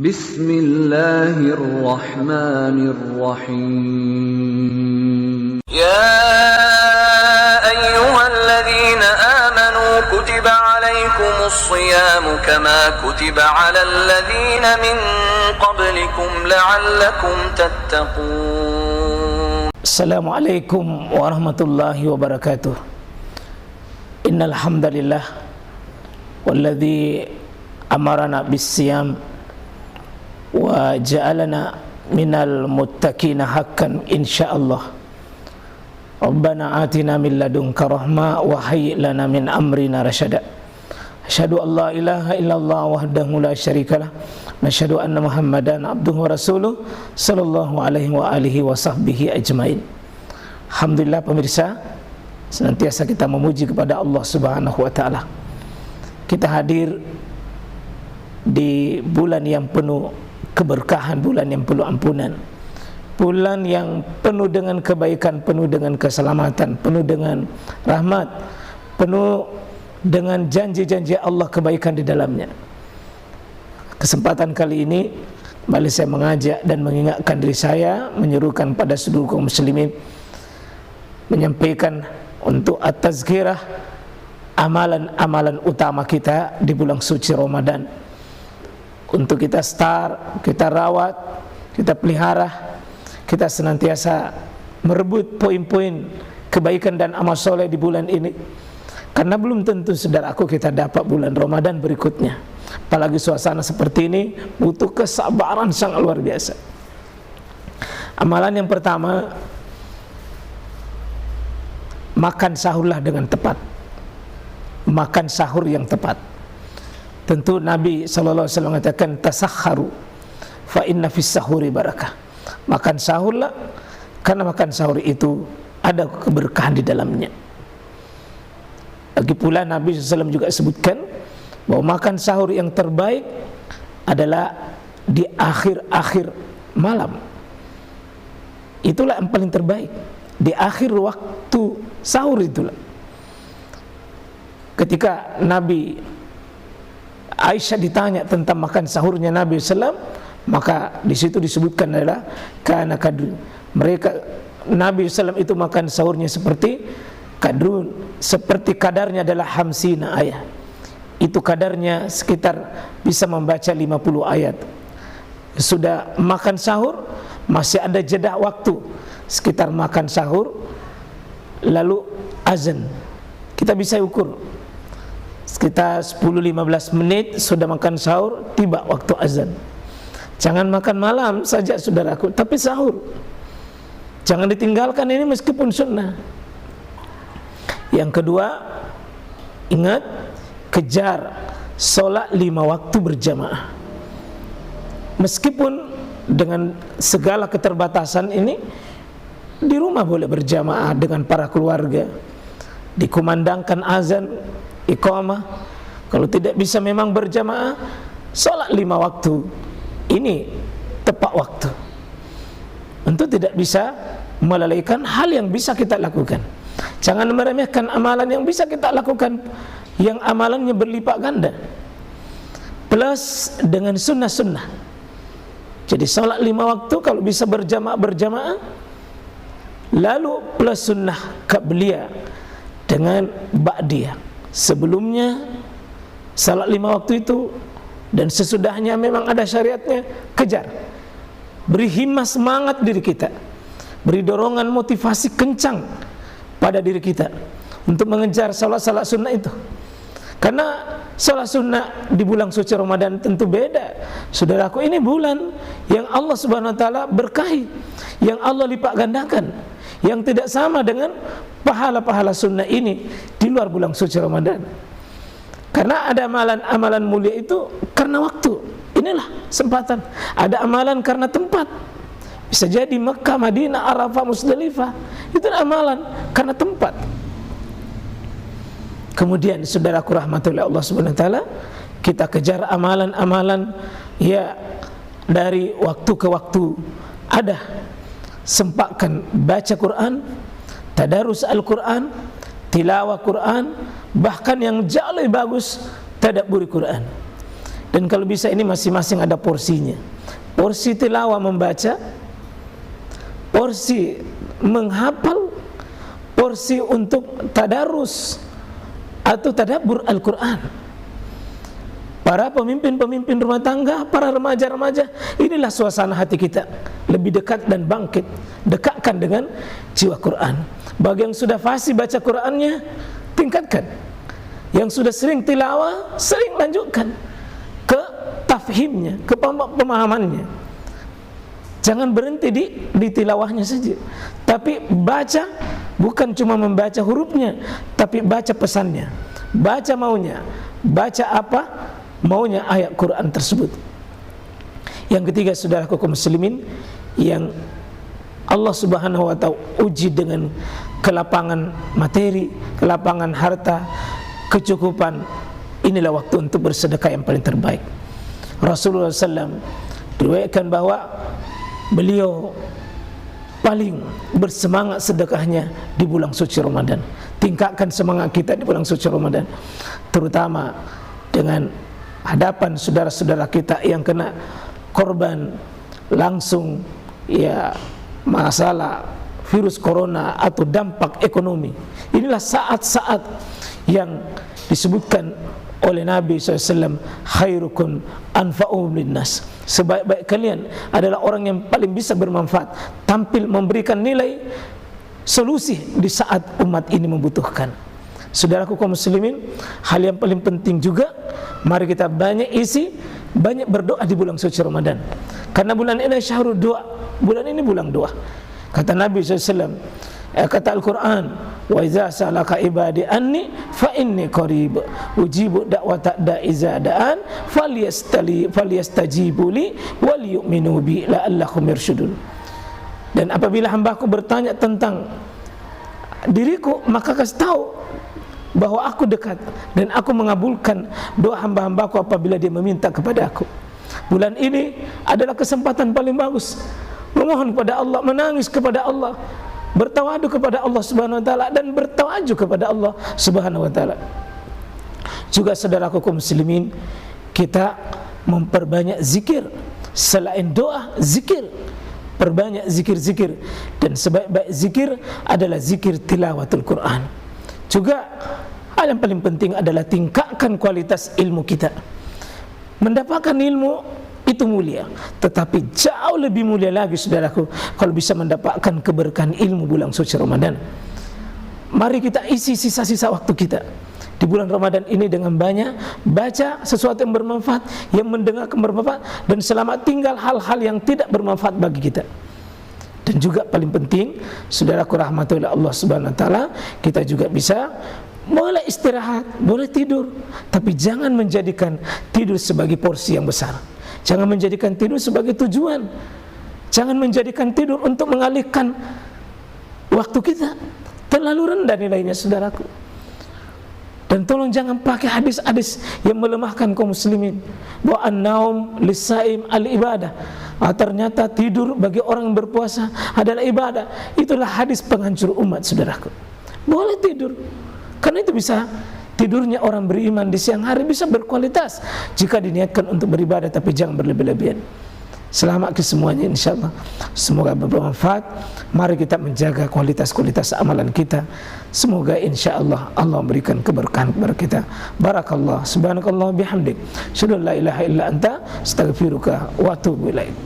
Bismillahirrahmanirrahim. Ya ayyuhalladzina amanu kutiba alaikumus shiyamu kama kutiba alal ladzina min qablikum la'allakum tattaqun. Assalamualaikum warahmatullahi wabarakatuh. Innal hamdalillah walladzi amarana bis-siyam wa ja'alana minal muttaqina haqqan insyaallah. Rabbana atina min ladunka rahmah wa hayyi lana min amrina rasyada. Asyhadu an la ilaha illallah wahdahu la syarikalah wa asyhadu anna Muhammadan abduhu wa rasuluh sallallahu alaihi wa alihi wa sahbihi ajmain. Alhamdulillah pemirsa, senantiasa kita memuji kepada Allah Subhanahu wa taala. Kita hadir di bulan yang penuh keberkahan, bulan yang penuh ampunan, bulan yang penuh dengan kebaikan, penuh dengan keselamatan, penuh dengan rahmat, penuh dengan janji-janji Allah kebaikan di dalamnya. Kesempatan kali ini kembali saya mengajak dan mengingatkan diri saya, menyerukan pada seluruh kaum muslimin, menyampaikan untuk at-tazkirah amalan-amalan utama kita di bulan suci Ramadan. Untuk kita start, kita rawat, kita pelihara, kita senantiasa merebut poin-poin kebaikan dan amal soleh di bulan ini. Karena belum tentu saudaraku kita dapat bulan Ramadan berikutnya. Apalagi suasana seperti ini butuh kesabaran sangat luar biasa. Amalan yang pertama, makan sahurlah dengan tepat. Makan sahur yang tepat. Tentu Nabi sallallahu alaihi wasallam mengatakan tasahharu fa inna fis sahuri barakah. Makan sahurlah karena makan sahur itu ada keberkahan di dalamnya. Lagi pula Nabi sallallahu alaihi wasallam juga sebutkan bahwa makan sahur yang terbaik adalah di akhir-akhir malam. Itulah yang paling terbaik. Di akhir waktu sahur itulah. Ketika Nabi Aisyah ditanya tentang makan sahurnya Nabi SAW, maka di situ disebutkan adalah kana kadrun. Nabi SAW itu makan sahurnya seperti kadrun, seperti kadarnya adalah hamsina ayat. Itu kadarnya sekitar bisa membaca 50 ayat. Sudah makan sahur, masih ada jeda waktu sekitar makan sahur, lalu azan. Kita bisa ukur sekitar 10-15 menit sudah makan sahur, tiba waktu azan. Jangan makan malam saja saudaraku, tapi sahur jangan ditinggalkan, ini meskipun sunnah. Yang kedua, ingat, kejar sholat 5 waktu berjamaah. Meskipun dengan segala keterbatasan ini, di rumah boleh berjamaah dengan para keluarga, dikumandangkan azan, iqamah. Kalau tidak bisa memang berjamaah, sholat 5 waktu ini tepat waktu. Untuk tidak bisa melalaikan hal yang bisa kita lakukan. Jangan meremehkan amalan yang bisa kita lakukan, yang amalannya berlipat ganda, plus dengan sunnah-sunnah. Jadi sholat 5 waktu kalau bisa berjamaah, lalu plus sunnah qabliyah dengan ba'diyah. Sebelumnya salat 5 waktu itu dan sesudahnya memang ada syariatnya, kejar. Beri himmah, semangat diri kita, beri dorongan motivasi kencang pada diri kita untuk mengejar salat-salat sunnah itu. Karena salat sunnah di bulan suci Ramadan tentu beda. Saudaraku, ini bulan yang Allah Subhanahu wa taala berkahi, yang Allah lipat gandakan, yang tidak sama dengan pahala-pahala sunnah ini di luar bulan suci Ramadan. Karena ada amalan-amalan mulia itu karena waktu. Inilah kesempatan. Ada amalan karena tempat. Bisa jadi Mekah, Madinah, Arafah, Musdalifah. Itu amalan karena tempat. Kemudian saudaraku rahmatullahi Allah Subhanahu wa taala, kita kejar amalan-amalan ya dari waktu ke waktu. Ada sempatkan baca Quran, tadarus Al-Quran, tilawah Quran, bahkan yang jauh lebih bagus tadabbur Quran. Dan kalau bisa ini masing-masing ada porsinya. Porsi tilawah membaca, porsi menghafal, porsi untuk tadarus atau tadabbur Al-Quran. Para pemimpin-pemimpin rumah tangga, para remaja-remaja, inilah suasana hati kita, lebih dekat dan bangkit, dekatkan dengan jiwa Quran. Bagi yang sudah fasih baca Qurannya, tingkatkan. Yang sudah sering tilawah, sering lanjutkan ke tafhimnya, ke pemahamannya. Jangan berhenti di tilawahnya saja, tapi baca, bukan cuma membaca hurufnya, tapi baca pesannya, baca maunya, baca apa maunya ayat Quran tersebut. Yang ketiga, saudaraku kaum muslimin, yang Allah Subhanahu wa ta'ala uji dengan kelapangan materi, kelapangan harta, kecukupan, inilah waktu untuk bersedekah yang paling terbaik. Rasulullah SAW diriwayatkan bahwa beliau paling bersemangat sedekahnya di bulan suci Ramadan. Tingkatkan semangat kita di bulan suci Ramadan, terutama dengan hadapan saudara-saudara kita yang kena korban langsung ya masalah virus corona atau dampak ekonomi. Inilah saat-saat yang disebutkan oleh Nabi SAW, khairukum anfa'uhum linnas, sebaik-baik kalian adalah orang yang paling bisa bermanfaat, tampil memberikan nilai solusi di saat umat ini membutuhkan. Saudaraku kaum muslimin, hal yang paling penting juga, mari kita banyak berdoa di bulan suci Ramadan, karena bulan ini syahrul doa, bulan ini bulan doa. Kata Nabi SAW, kata Al-Quran, wa iza salaka ibadi anni fa inni qarib ujibu da'wata da'iza da'an falyastajibu li wal yu'minu bi la'allahum yarshudun. Dan apabila hambaku bertanya tentang diriku, maka kasih tahu bahwa aku dekat dan aku mengabulkan doa hamba-hambaku apabila dia meminta kepada aku. Bulan ini adalah kesempatan paling bagus memohon kepada Allah, menangis kepada Allah, bertawadu kepada Allah Subhanahu wa taala, dan bertawaju kepada Allah Subhanahu wa taala. Juga saudaraku kaum muslimin, kita memperbanyak zikir. Selain doa, zikir. Perbanyak zikir-zikir, dan sebaik-baik zikir adalah zikir tilawatul Quran. Juga hal yang paling penting adalah tingkatkan kualitas ilmu kita. Mendapatkan ilmu itu mulia, tetapi jauh lebih mulia lagi saudaraku kalau bisa mendapatkan keberkahan ilmu bulan suci Ramadan. Mari kita isi sisa-sisa waktu kita di bulan Ramadan ini dengan banyak baca sesuatu yang bermanfaat, yang mendengar bermanfaat, dan selamat tinggal hal-hal yang tidak bermanfaat bagi kita. Dan juga paling penting, saudaraku rahmatullah Allah Subhanahu wa taala, kita juga bisa boleh istirahat, boleh tidur, tapi jangan menjadikan tidur sebagai porsi yang besar. Jangan menjadikan tidur sebagai tujuan. Jangan menjadikan tidur untuk mengalihkan waktu kita. Terlalu rendah nilainya saudaraku. Dan tolong jangan pakai hadis-hadis yang melemahkan kaum muslimin, bahwa an-naum lis-saim al-ibadah. Ternyata tidur bagi orang yang berpuasa adalah ibadah. Itulah hadis penghancur umat saudaraku. Boleh tidur, karena itu bisa, tidurnya orang beriman di siang hari bisa berkualitas jika diniatkan untuk beribadah, tapi jangan berlebih-lebihan. Selamat ke semuanya insyaallah. Semoga bermanfaat. Mari kita menjaga kualitas-kualitas amalan kita. Semoga insyaallah Allah memberikan keberkahan kepada kita. Barakallah, subhanakallah bihamdik, syada la ilaha illa anta, astaghfiruka wa atubu ilaik.